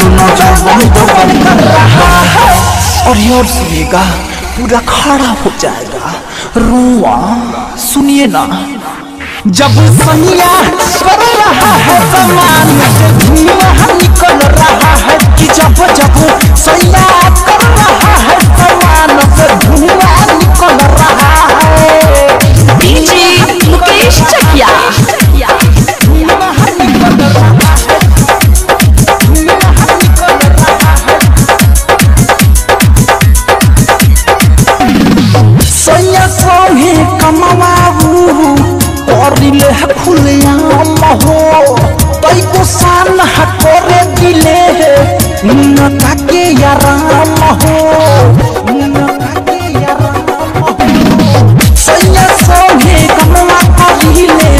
दोनों जवान कर रहा है। और ये और सुनिएगा पूरा खड़ा हो जाएगा रुआ। सुनिए ना जब सैया कर रहा है सामान से धुआं निकल रहा है कि जब जब सैया कर रहा है सामान से धुआं निकल रहा है। डीजे मुकेश चकिया सैया सोहे कमाऊ और दिले खुलेआम हो तई को सान करे दिले न ताके आराम हो सैया सोहे कमा करिले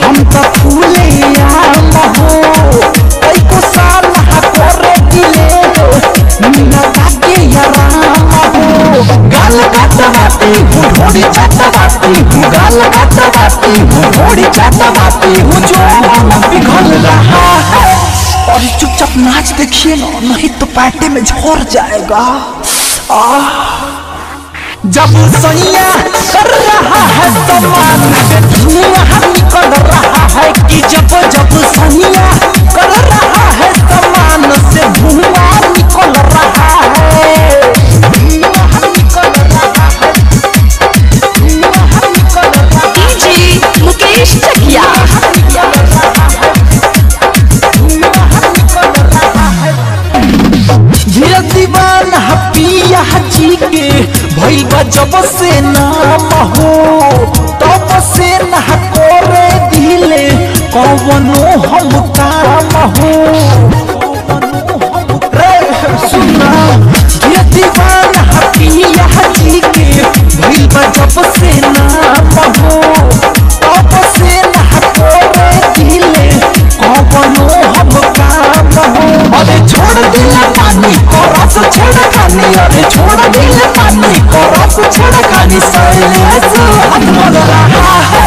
हम तो खुलेआम हो तई को सान करे दिले न ताके आराम हो। गाल काटा बाती हूँ ढोड़ी चाटा बाती हूँ गाल काटा बाती हूँ ढोड़ी चाटा बाती हूँ जो पिघल रहा है। और चुपचाप नाच देखिए ना नहीं तो पार्टी में झड़ जाएगा। जब सैया कर रहा है सामान से धुआं निकल रहा है कि जब जब सैया कर रहा है सामान से धुआं निकल रहा है। डीजे मुकेश चकिया दीवाना पिया जी के भैया जब से नाम हो तब से न करे दिले कौनो हम काम हो। सुना दीवाना पिया जी के भैया जब से नाम हो तब से न करे दिले कौनो हम काम हो। अरे छोड़ दिला पानी कोरस छेड़ खानी अरे छोड़ दिला पानी कोरस छेड़ खानी सैलेस हाथ मल रहा है।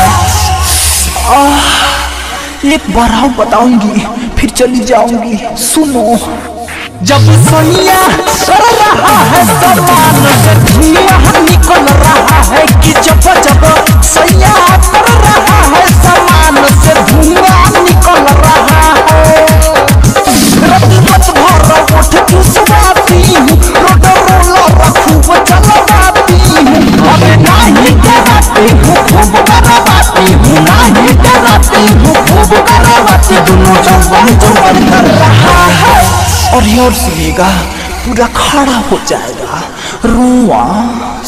एक बार आओ बताऊंगी फिर चली जाऊंगी। सुनो जब सैया कर रहा है सामान से धुआं निकल रहा है कि जब जब सैया कर रहा है सामान से धुआं निकल रहा है। रत भर उठ चुसवाती हूँ रोड रोलर खूब चलवाती हूँ अबे नहीं डराती हूँ खूब करवाती हूँ नहीं डराती हूँ खूब करवाती दोनों जवान कर रहा है। और ये और सुनिएगा पूरा खड़ा हो जाएगा रुआ।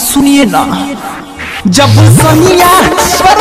सुनिए ना जब सैया कर